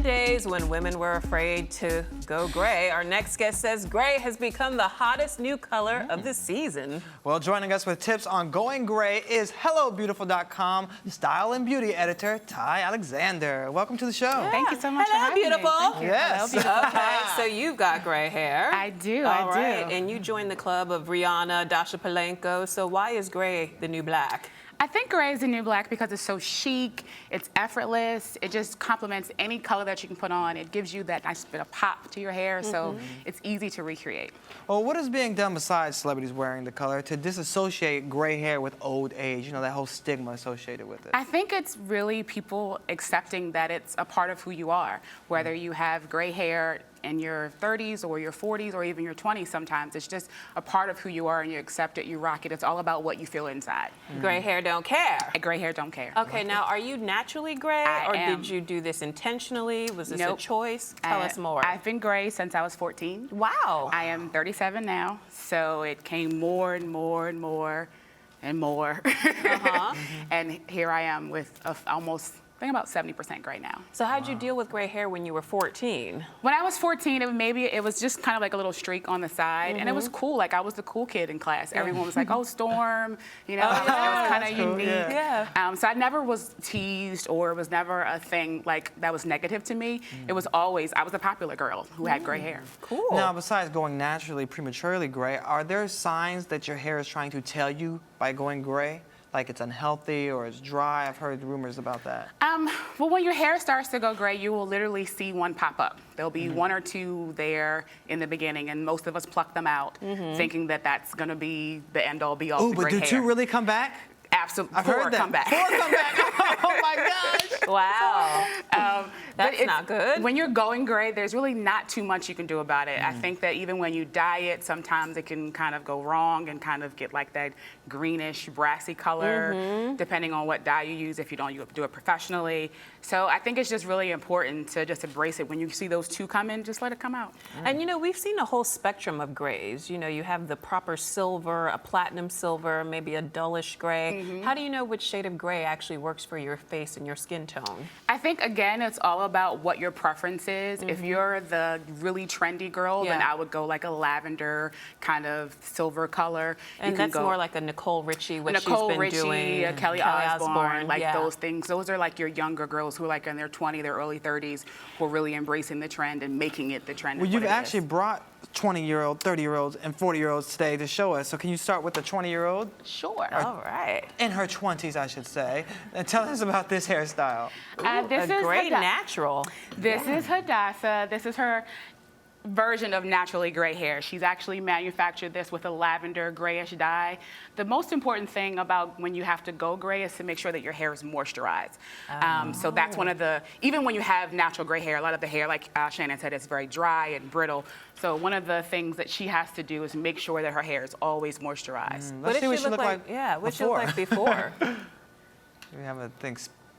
days when women were afraid to go gray, our next guest says gray has become the hottest new color of the season. Well, joining us with tips on going gray is HelloBeautiful.com style and beauty editor, Ty Alexander. Welcome to the show. Yeah. Thank you so much Hello, for having beautiful. me. Thank you. Yes. Hello, beautiful. Okay, so you've got gray hair. I do, All I do. right, and you joined the club of Rihanna, Dasha Palenko. So why is gray the new black? I think gray is the new black because it's so chic, it's effortless, it just complements any color that you can put on. It gives you that nice bit of pop to your hair, so it's easy to recreate. Well, what is being done besides celebrities wearing the color to disassociate gray hair with old age? You know, that whole stigma associated with it. I think it's really people accepting that it's a part of who you are, whether you have gray hair in your 30s or your 40s or even your 20s sometimes. It's just a part of who you are and you accept it, you rock it. It's all about what you feel inside. Gray hair don't care. Gray hair don't care. Okay, now are you naturally gray or am. did you do this intentionally? Was this Nope. a choice? Tell us more. I've been gray since I was 14. Wow. I am 37 now, so it came more and more and more and more. And here I am with almost, I think about 70% gray now. So how'd you deal with gray hair when you were 14? When I was 14, it was just kind of like a little streak on the side, and it was cool. Like I was the cool kid in class. Everyone was like, "Oh, Storm," you know. It was kind of unique. Yeah. So I never was teased, or it was never a thing like that was negative to me. It was always I was a popular girl who had gray hair. Cool. Now, besides going naturally, prematurely gray, are there signs that your hair is trying to tell you by going gray? Like it's unhealthy or it's dry? I've heard rumors about that. Well, when your hair starts to go gray, you will literally see one pop up. There'll be one or two there in the beginning, and most of us pluck them out, thinking that that's going to be the end-all, be-all Oh, to but gray do hair. two really come back? Absolutely. I've Four heard that. come back. 4 come back. Oh my gosh. Wow. That's not good. When you're going gray, there's really not too much you can do about it. I think that even when you dye it, sometimes it can kind of go wrong and kind of get like that greenish, brassy color, depending on what dye you use, if you don't do it professionally. So I think it's just really important to just embrace it. When you see those two come in, just let it come out. And you know, we've seen a whole spectrum of grays. You know, you have the proper silver, a platinum silver, maybe a dullish gray. How do you know which shade of gray actually works for your face and your skin tone? I think, again, it's all about what your preference is. If you're the really trendy girl, then I would go like a lavender kind of silver color. And that's more like a Nicole Richie, what Nicole she's been Richie, doing. Kelly Osbourne, like yeah. those things. Those are like your younger girls who are like in their 20s, their early 30s, who are really embracing the trend and making it the trend. Well, you've actually brought 20-year-old, 30-year-olds, and 40-year-olds today to show us. So can you start with the 20-year-old? Sure. All right. In her 20s, I should say. And tell us about this hairstyle. This a is great natural. This is Hadassah. This is her version of naturally gray hair. She's actually manufactured this with a lavender grayish dye. The most important thing about when you have to go gray is to make sure that your hair is moisturized. So that's one of the, even when you have natural gray hair, a lot of the hair, like Shannon said, is very dry and brittle. So one of the things that she has to do is make sure that her hair is always moisturized. What did she look like? Yeah, what she look like before? We have a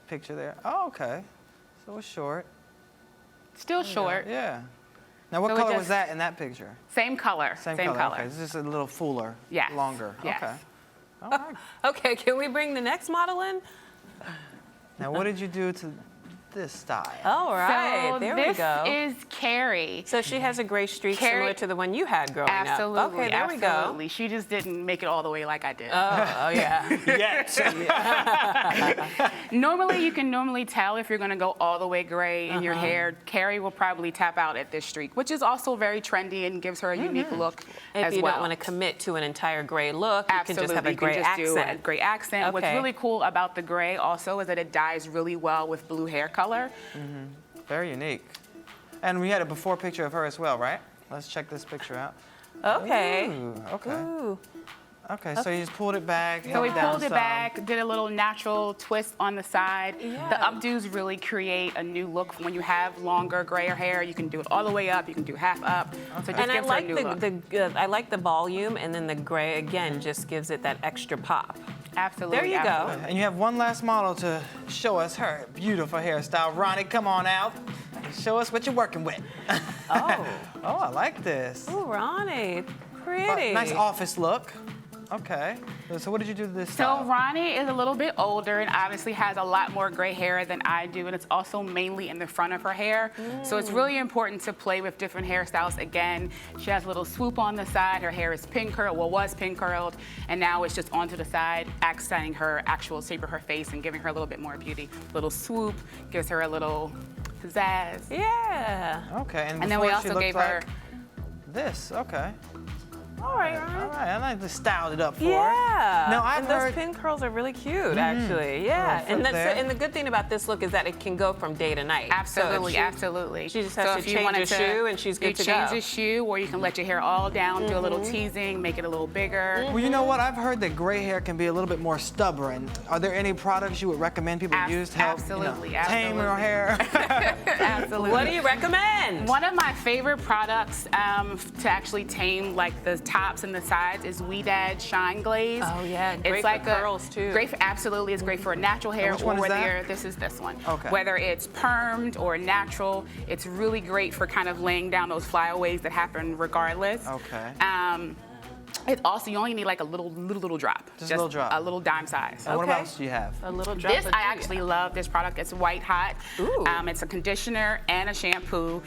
picture there. Oh, okay. So it's short. Still short. Yeah. Now, what color was that in that picture? Same color. Same color. Okay, it's just a little fuller. Yes. Longer. Yes. Okay. All right. Okay, can we bring the next model in? Now, what did you do to this style? All right, So there we go. this is Carrie. So she has a gray streak Carrie- similar to the one you had growing Absolutely. up. Okay, there we go. Absolutely. She just didn't make it all the way like I did. Oh yeah. Yet. Normally, you can tell if you're going to go all the way gray in your hair. Carrie will probably tap out at this streak, which is also very trendy and gives her a unique look If as you well. don't want to commit to an entire gray look, you can just have a You gray can just do a accent. gray accent. Okay. What's really cool about the gray also is that it dyes really well with blue hair color. Very unique. And we had a before picture of her as well, right? Let's check this picture out. Okay. Ooh, okay. Ooh. Okay, so you just pulled it back. So we held down pulled it some. back, did a little natural twist on the side. Yeah. The updos really create a new look. When you have longer, grayer hair, you can do it all the way up, you can do half up. So it just And I gives her a like new look. I like the volume, and then the gray again just gives it that extra pop. Absolutely. There you go. absolutely. And you have one last model to show us her beautiful hairstyle. Ronnie, come on out. Show us what you're working with. Oh. Oh, I like this. Ooh, Ronnie, pretty. Nice office look. Okay. So what did you do to this So style? Ronnie is a little bit older and obviously has a lot more gray hair than I do, and it's also mainly in the front of her hair. So it's really important to play with different hairstyles. Again, she has a little swoop on the side. Her hair is pin curled, well, was pin curled, and now it's just onto the side, accenting her actual shape of her face and giving her a little bit more beauty. Little swoop gives her a little pizzazz. Yeah. Okay. And then we before she also looked gave like her. this. Okay. All right. All right. I like to styled it up for her. Yeah. Now I've and those heard. pin curls are really cute, actually. Yeah. Little foot there. And the good thing about this look is that it can go from day to night. Absolutely, So if absolutely. she just has So to if you change wanted a shoe and she's good to change go. the shoe, or you can let your hair all down, do a little teasing, make it a little bigger. Well, you know what? I've heard that gray hair can be a little bit more stubborn. Are there any products you would recommend people use to help Absolutely, tame their absolutely. hair? Absolutely. What do you recommend? One of my favorite products to actually tame like the tops and the sides is Weedad Shine Glaze. Oh, yeah, great it's for like curls, too. Great for, absolutely, it's great for natural hair. which one or is whether that? you're, this is this one. Okay. Whether it's permed or natural, it's really great for kind of laying down those flyaways that happen regardless. Okay. It also, you only need like a little drop. Just a little drop. A little dime size. And what Okay. else do you have? A little drop This, of I actually love this product. It's white hot. Ooh. It's a conditioner and a shampoo.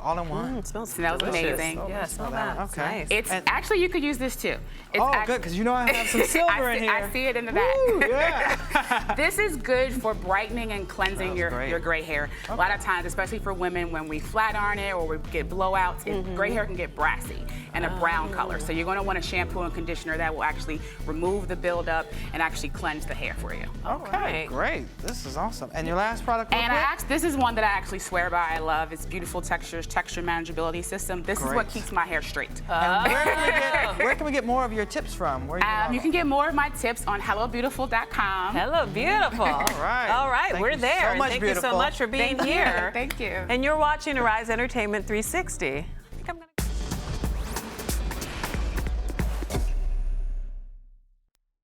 All in one? It smells Smells delicious. amazing. Yeah, smell that. It's Okay. nice. It's And- actually, you could use this too. It's Oh, act- good, because you know I have some silver in here. I see it in the back. Woo, yeah. This is good for brightening and cleansing Smells your great. gray hair. A lot of times, especially for women, when we flat iron it or we get blowouts, gray hair can get brassy and a brown color. So you're going to want a shampoo and conditioner that will actually remove the buildup and actually cleanse the hair for you. Okay, great. This is awesome. And your last product real And quick? this is one that I actually swear by. I love. It's Beautiful Textures Texture Manageability System. This is what Great. keps my hair straight. And where can we get more of your tips from? Where You can get more of my tips on hellobeautiful.com. Hello, beautiful. All right. All right, Thank we're you there. so And much, thank you so beautiful. much for being Thank you. here. Thank you. And you're watching Arise Entertainment 360.